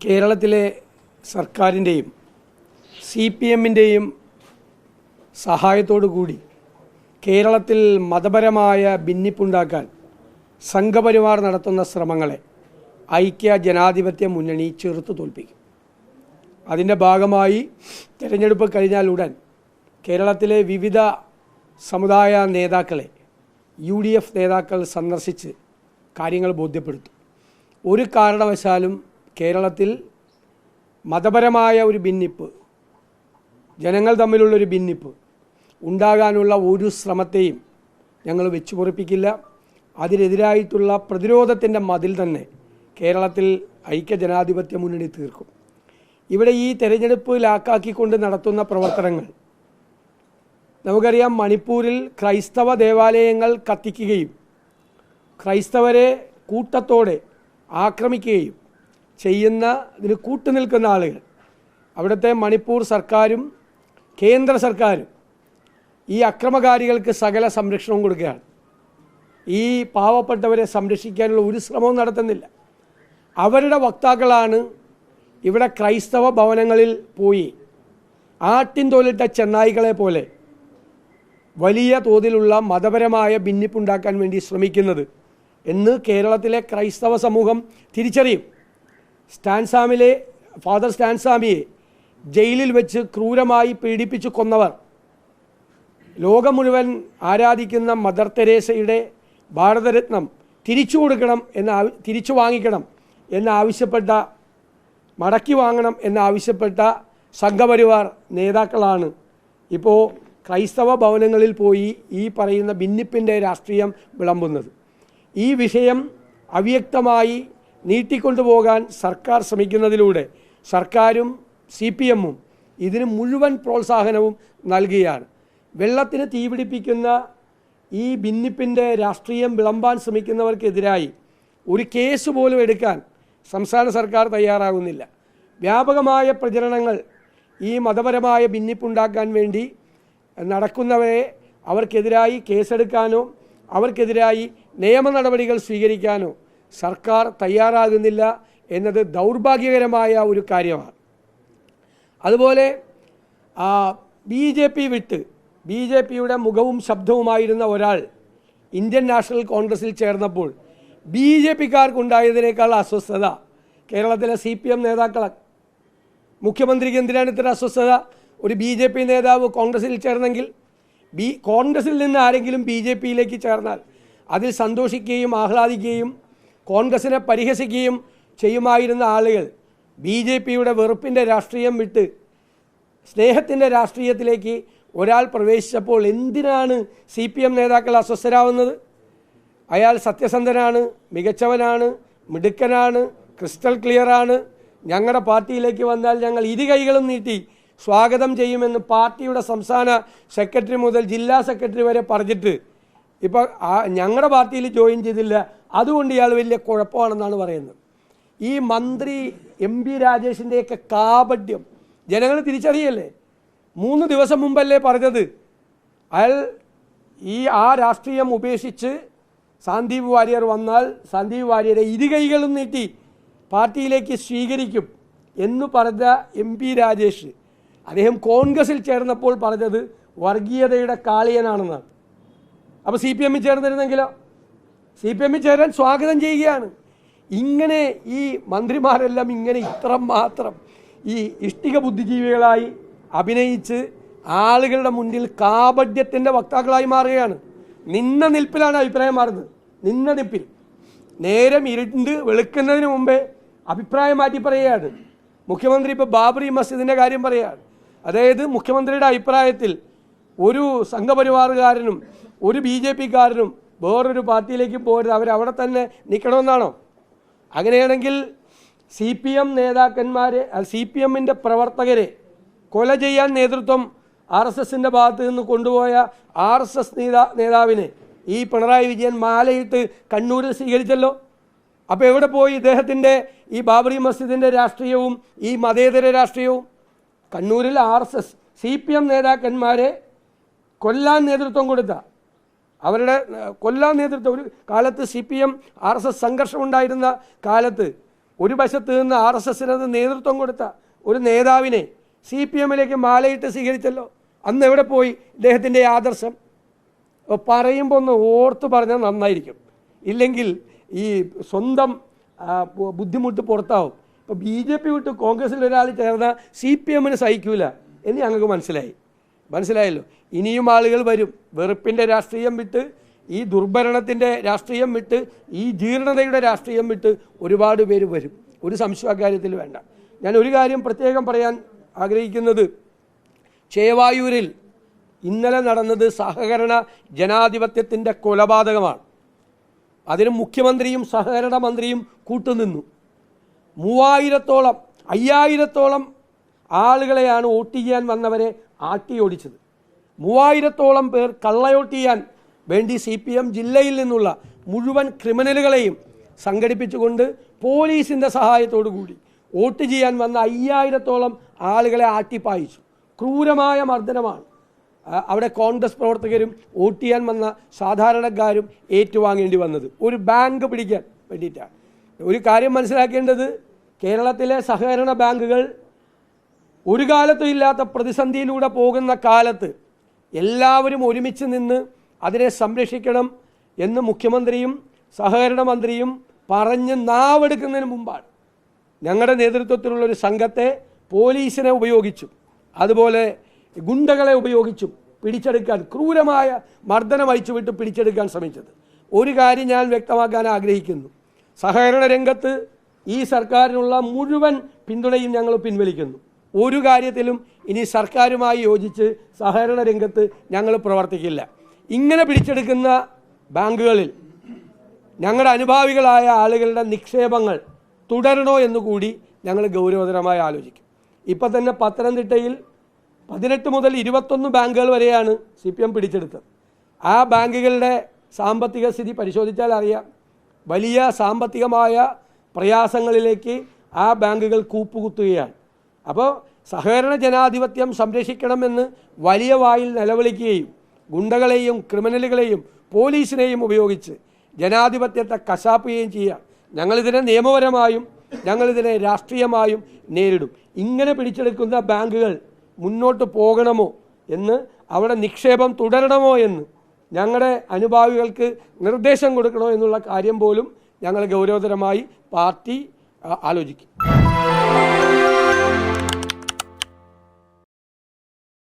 കേരളത്തിലെ സർക്കാരിൻ്റെയും CPMൻ്റെയും സഹായത്തോടു കൂടി കേരളത്തിൽ മതപരമായ ഭിന്നിപ്പുണ്ടാക്കാൻ സംഘപരിവാർ നടത്തുന്ന ശ്രമങ്ങളെ ഐക്യ ജനാധിപത്യ മുന്നണി ചെറുത്തു തോൽപ്പിക്കും. അതിൻ്റെ ഭാഗമായി തിരഞ്ഞെടുപ്പ് കഴിഞ്ഞാൽ ഉടൻ കേരളത്തിലെ വിവിധ സമുദായ നേതാക്കളെ UDF നേതാക്കൾ സന്ദർശിച്ച് കാര്യങ്ങൾ ബോധ്യപ്പെടുത്തും. ഒരു കാരണവശാലും കേരളത്തിൽ മതപരമായ ഒരു ഭിന്നിപ്പ്, ജനങ്ങൾ തമ്മിലുള്ളൊരു ഭിന്നിപ്പ് ഉണ്ടാകാനുള്ള ഒരു ശ്രമത്തെയും ഞങ്ങൾ വെച്ചു പൊറിപ്പിക്കില്ല. അതിനെതിരായിട്ടുള്ള പ്രതിരോധത്തിൻ്റെ മതിൽ തന്നെ കേരളത്തിൽ ഐക്യജനാധിപത്യ മുന്നണി തീർക്കും. ഇവിടെ ഈ തെരഞ്ഞെടുപ്പ് ലാക്കാക്കിക്കൊണ്ട് നടത്തുന്ന പ്രവർത്തനങ്ങൾ നമുക്കറിയാം. മണിപ്പൂരിൽ ക്രൈസ്തവ ദേവാലയങ്ങൾ കത്തിക്കുകയും ക്രൈസ്തവരെ കൂട്ടത്തോടെ ആക്രമിക്കുകയും ഇതിന് കൂട്ടുനിൽക്കുന്ന ആളുകൾ, അവിടുത്തെ മണിപ്പൂർ സർക്കാരും കേന്ദ്ര സർക്കാരും ഈ അക്രമകാരികൾക്ക് സകല സംരക്ഷണവും കൊടുക്കുകയാണ്. ഈ പാവപ്പെട്ടവരെ സംരക്ഷിക്കാനുള്ള ഒരു ശ്രമവും നടത്തുന്നില്ല. അവരുടെ വക്താക്കളാണ് ഇവിടെ ക്രൈസ്തവ ഭവനങ്ങളിൽ പോയി ആട്ടിൻ തോലിട്ട ചെന്നായ്ക്കളെ പോലെ വലിയ തോതിലുള്ള മതപരമായ ഭിന്നിപ്പുണ്ടാക്കാൻ വേണ്ടി ശ്രമിക്കുന്നത് എന്ന് കേരളത്തിലെ ക്രൈസ്തവ സമൂഹം തിരിച്ചറിയും. ഫാദർ സ്റ്റാൻസാമിയെ ജയിലിൽ വെച്ച് ക്രൂരമായി പീഡിപ്പിച്ചു കൊന്നവർ, ലോകം മുഴുവൻ ആരാധിക്കുന്ന മദർ തെരേസയുടെ ഭാരതരത്നം തിരിച്ചു വാങ്ങിക്കണം എന്നാവശ്യപ്പെട്ട, മടക്കി വാങ്ങണം എന്നാവശ്യപ്പെട്ട സംഘപരിവാർ നേതാക്കളാണ് ഇപ്പോൾ ക്രൈസ്തവ ഭവനങ്ങളിൽ പോയി ഈ പറയുന്ന ഭിന്നിപ്പിൻ്റെ രാഷ്ട്രീയം വിളമ്പുന്നത്. ഈ വിഷയം അവ്യക്തമായി നീട്ടിക്കൊണ്ടുപോകാൻ സർക്കാർ ശ്രമിക്കുന്നതിലൂടെ സർക്കാരും CPMഉം ഇതിന് മുഴുവൻ പ്രോത്സാഹനവും നൽകുകയാണ്. വെള്ളത്തിന് തീപിടിപ്പിക്കുന്ന ഈ ഭിന്നിപ്പിൻ്റെ രാഷ്ട്രീയം വിളമ്പാൻ ശ്രമിക്കുന്നവർക്കെതിരായി ഒരു കേസ് പോലും എടുക്കാൻ സംസ്ഥാന സർക്കാർ തയ്യാറാകുന്നില്ല. വ്യാപകമായ പ്രചരണങ്ങൾ ഈ മതപരമായ ഭിന്നിപ്പുണ്ടാക്കാൻ വേണ്ടി നടക്കുന്നവരെ അവർക്കെതിരായി കേസെടുക്കാനോ അവർക്കെതിരായി നിയമ നടപടികൾ സ്വീകരിക്കാനോ സർക്കാർ തയ്യാറാകുന്നില്ല എന്നത് ദൗർഭാഗ്യകരമായ ഒരു കാര്യമാണ്. അതുപോലെ BJP വിട്ട് BJPയുടെ മുഖവും ഒരാൾ ഇന്ത്യൻ നാഷണൽ കോൺഗ്രസിൽ ചേർന്നപ്പോൾ BJPക്കാർക്കുണ്ടായതിനേക്കാൾ അസ്വസ്ഥത കേരളത്തിലെ CPM നേതാക്കൾ. മുഖ്യമന്ത്രിക്ക് എന്തിനാണ് ഇത്ര അസ്വസ്ഥത? ഒരു BJP നേതാവ് കോൺഗ്രസിൽ ചേർന്നെങ്കിൽ, കോൺഗ്രസിൽ നിന്ന് ആരെങ്കിലും BJPയിലേക്ക് ചേർന്നാൽ അതിൽ സന്തോഷിക്കുകയും ആഹ്ലാദിക്കുകയും കോൺഗ്രസിനെ പരിഹസിക്കുകയും ചെയ്യുമായിരുന്ന ആളുകൾ BJPയുടെ വെറുപ്പിൻ്റെ രാഷ്ട്രീയം വിട്ട് സ്നേഹത്തിൻ്റെ രാഷ്ട്രീയത്തിലേക്ക് ഒരാൾ പ്രവേശിച്ചപ്പോൾ എന്തിനാണ് CPM നേതാക്കൾ അസ്വസ്ഥരാകുന്നത്? അയാൾ സത്യസന്ധനാണ്, മികച്ചവനാണ്, മിടുക്കനാണ്, ക്രിസ്റ്റൽ ക്ലിയറാണ്, ഞങ്ങളുടെ പാർട്ടിയിലേക്ക് വന്നാൽ ഞങ്ങൾ ഇരുകൈകളും നീട്ടി സ്വാഗതം ചെയ്യുമെന്ന് പാർട്ടിയുടെ സംസ്ഥാന സെക്രട്ടറി മുതൽ ജില്ലാ സെക്രട്ടറി വരെ പറഞ്ഞിട്ട് ഇപ്പോൾ ഞങ്ങളുടെ പാർട്ടിയിൽ ജോയിൻ ചെയ്തില്ല, അതുകൊണ്ട് ഇയാൾ വലിയ കുഴപ്പമാണെന്നാണ് പറയുന്നത്. ഈ മന്ത്രി MP രാജേഷിൻ്റെയൊക്കെ കാപട്യം ജനങ്ങൾ തിരിച്ചറിയല്ലേ? 3 ദിവസം മുമ്പല്ലേ പറഞ്ഞത് അയാൾ ആ രാഷ്ട്രീയം ഉപേക്ഷിച്ച് സന്ദീപ് വാര്യർ വന്നാൽ സന്ദീപ് വാര്യരെ ഇരുകൈകളും നീട്ടി പാർട്ടിയിലേക്ക് സ്വീകരിക്കും എന്ന് പറഞ്ഞ MP രാജേഷ് അദ്ദേഹം കോൺഗ്രസിൽ ചേർന്നപ്പോൾ പറഞ്ഞത് വർഗീയതയുടെ കാളിയനാണെന്നാണ്. അപ്പോൾ CPM ചേർന്നിരുന്നെങ്കിലോ? CPM ചേരാൻ സ്വാഗതം ചെയ്യുകയാണ്. ഇങ്ങനെ ഈ മന്ത്രിമാരെല്ലാം ഇങ്ങനെ ഇത്രമാത്രം ഈ ഇഷ്ടിക ബുദ്ധിജീവികളായി അഭിനയിച്ച് ആളുകളുടെ മുന്നിൽ കാപട്യത്തിൻ്റെ വക്താക്കളായി മാറുകയാണ്. നിന്ന നിൽപ്പിലാണ് അഭിപ്രായം മാറുന്നത്. നിന്ന നിൽപ്പിൽ നേരം ഇരുണ്ട് വെളുക്കുന്നതിന് മുമ്പേ അഭിപ്രായം മാറ്റി പറയുകയാണ്. മുഖ്യമന്ത്രി ഇപ്പോൾ ബാബറി മസ്ജിദിൻ്റെ കാര്യം പറയുകയാണ്. അതായത് മുഖ്യമന്ത്രിയുടെ അഭിപ്രായത്തിൽ ഒരു സംഘപരിവാറുകാരനും ഒരു BJPക്കാരനും വേറൊരു പാർട്ടിയിലേക്ക് പോരുത്, അവരവിടെ തന്നെ നിൽക്കണമെന്നാണോ? അങ്ങനെയാണെങ്കിൽ CPM നേതാക്കന്മാരെ, CPMൻ്റെ പ്രവർത്തകരെ കൊല ചെയ്യാൻ നേതൃത്വം RSSൻ്റെ ഭാഗത്ത് നിന്ന് കൊണ്ടുപോയ RSS നേതാവിനെ ഈ പിണറായി വിജയൻ മാലയിട്ട് കണ്ണൂരിൽ സ്വീകരിച്ചല്ലോ. അപ്പോൾ എവിടെ പോയി ഇദ്ദേഹത്തിൻ്റെ ഈ ബാബറി മസ്ജിദിൻ്റെ രാഷ്ട്രീയവും ഈ മതേതര രാഷ്ട്രീയവും? കണ്ണൂരിൽ RSS CPM നേതാക്കന്മാരെ കൊല്ലാൻ നേതൃത്വം കൊടുത്ത, ഒരു കാലത്ത് CPM RSS സംഘർഷമുണ്ടായിരുന്ന കാലത്ത് ഒരു വശത്ത് നിന്ന് RSSന് നേതൃത്വം കൊടുത്ത ഒരു നേതാവിനെ CPMലേക്ക് മാലയിട്ട് സ്വീകരിച്ചല്ലോ. അന്ന് എവിടെ പോയി ഇദ്ദേഹത്തിൻ്റെ ആദർശം? പറയുമ്പോൾ ഒന്ന് ഓർത്ത് പറഞ്ഞാൽ നന്നായിരിക്കും, ഇല്ലെങ്കിൽ ഈ സ്വന്തം ബുദ്ധിമുട്ട് പുറത്താവും. ഇപ്പോൾ BJP വിട്ട് കോൺഗ്രസിൽ ഒരാൾ ചേർന്നാൽ CPMന് സഹിക്കൂല എന്ന് ഞങ്ങൾക്ക് മനസ്സിലായല്ലോ. ഇനിയും ആളുകൾ വരും. വെറുപ്പിൻ്റെ രാഷ്ട്രീയം വിട്ട്, ഈ ദുർഭരണത്തിൻ്റെ രാഷ്ട്രീയം വിട്ട്, ഈ ജീർണതയുടെ രാഷ്ട്രീയം വിട്ട് ഒരുപാട് പേര് വരും. ഒരു സംശയം അക്കാര്യത്തിൽ വേണ്ട. ഞാൻ ഒരു കാര്യം പ്രത്യേകം പറയാൻ ആഗ്രഹിക്കുന്നത്, ചേവായൂരിൽ ഇന്നലെ നടന്നത് സഹകരണ ജനാധിപത്യത്തിൻ്റെ കൊലപാതകമാണ്. അതിന് മുഖ്യമന്ത്രിയും സഹകരണ മന്ത്രിയും കൂട്ടുനിന്നു. 5000-ഓളം ആളുകളെയാണ് വോട്ട് ചെയ്യാൻ വന്നവരെ ആട്ടിയോടിച്ചത്. 3000-ഓളം പേർ കള്ളവോട്ട് ചെയ്യാൻ വേണ്ടി CPM ജില്ലയിൽ നിന്നുള്ള മുഴുവൻ ക്രിമിനലുകളെയും സംഘടിപ്പിച്ചുകൊണ്ട് പോലീസിൻ്റെ സഹായത്തോടു കൂടി വോട്ട് ചെയ്യാൻ വന്ന 5000-ഓളം ആളുകളെ ആട്ടിപ്പായിച്ചു. ക്രൂരമായ മർദ്ദനമാണ് അവിടെ കോൺഗ്രസ് പ്രവർത്തകരും വോട്ട് ചെയ്യാൻ വന്ന സാധാരണക്കാരും ഏറ്റുവാങ്ങേണ്ടി വന്നത്. ഒരു ബാങ്ക് പിടിക്കാൻ വേണ്ടിയിട്ടാണ്. ഒരു കാര്യം മനസ്സിലാക്കേണ്ടത്, കേരളത്തിലെ സഹകരണ ബാങ്കുകൾ ഒരു കാലത്തും ഇല്ലാത്ത പ്രതിസന്ധിയിലൂടെ പോകുന്ന കാലത്ത് എല്ലാവരും ഒരുമിച്ച് നിന്ന് അതിനെ സംരക്ഷിക്കണം എന്ന് മുഖ്യമന്ത്രിയും സഹകരണ മന്ത്രിയും പറഞ്ഞ് നാവെടുക്കുന്നതിന് മുമ്പാണ് ഞങ്ങളുടെ നേതൃത്വത്തിലുള്ളൊരു സംഘത്തെ പോലീസിനെ ഉപയോഗിച്ചും അതുപോലെ ഗുണ്ടകളെ ഉപയോഗിച്ചും പിടിച്ചെടുക്കാൻ, ക്രൂരമായ മർദ്ദനം അയച്ചുവിട്ട് പിടിച്ചെടുക്കാൻ ശ്രമിച്ചത്. ഒരു കാര്യം ഞാൻ വ്യക്തമാക്കാൻ ആഗ്രഹിക്കുന്നു, സഹകരണ രംഗത്ത് ഈ സർക്കാരിനുള്ള മുഴുവൻ പിന്തുണയും ഞങ്ങൾ പിൻവലിക്കുന്നു. ഒരു കാര്യത്തിലും ഇനി സർക്കാരുമായി യോജിച്ച് സഹകരണ രംഗത്ത് ഞങ്ങൾ പ്രവർത്തിക്കില്ല. ഇങ്ങനെ പിടിച്ചെടുക്കുന്ന ബാങ്കുകളിൽ ഞങ്ങളുടെ അനുഭാവികളായ ആളുകളുടെ നിക്ഷേപങ്ങൾ തുടരണോ എന്നുകൂടി ഞങ്ങൾ ഗൗരവതരമായി ആലോചിക്കും. ഇപ്പം തന്നെ പത്തനംതിട്ടയിൽ 18 മുതൽ 21 ബാങ്കുകൾ വരെയാണ് CPM പിടിച്ചെടുത്തത്. ആ ബാങ്കുകളുടെ സാമ്പത്തിക സ്ഥിതി പരിശോധിച്ചാൽ അറിയാം. വലിയ സാമ്പത്തികമായ പ്രയാസങ്ങളിലേക്ക് ആ ബാങ്കുകൾ കൂപ്പുകുത്തുകയാണ്. അപ്പോൾ സഹകരണ ജനാധിപത്യം സംരക്ഷിക്കണമെന്ന് വലിയ വായിൽ നിലവിളിക്കുകയും ഗുണ്ടകളെയും ക്രിമിനലുകളെയും പോലീസിനെയും ഉപയോഗിച്ച് ജനാധിപത്യത്തെ കശാപ്പുകയും ചെയ്യുക. ഞങ്ങളിതിനെ നിയമപരമായും ഞങ്ങളിതിനെ രാഷ്ട്രീയമായും നേരിടും. ഇങ്ങനെ പിടിച്ചെടുക്കുന്ന ബാങ്കുകൾ മുന്നോട്ട് പോകണമോ എന്ന്, അവിടെ നിക്ഷേപം തുടരണമോ എന്ന് ഞങ്ങളുടെ അനുഭാവികൾക്ക് നിർദ്ദേശം കൊടുക്കണോ എന്നുള്ള കാര്യം പോലും ഞങ്ങൾ ഗൗരവതരമായി പാർട്ടി ആലോചിക്കും.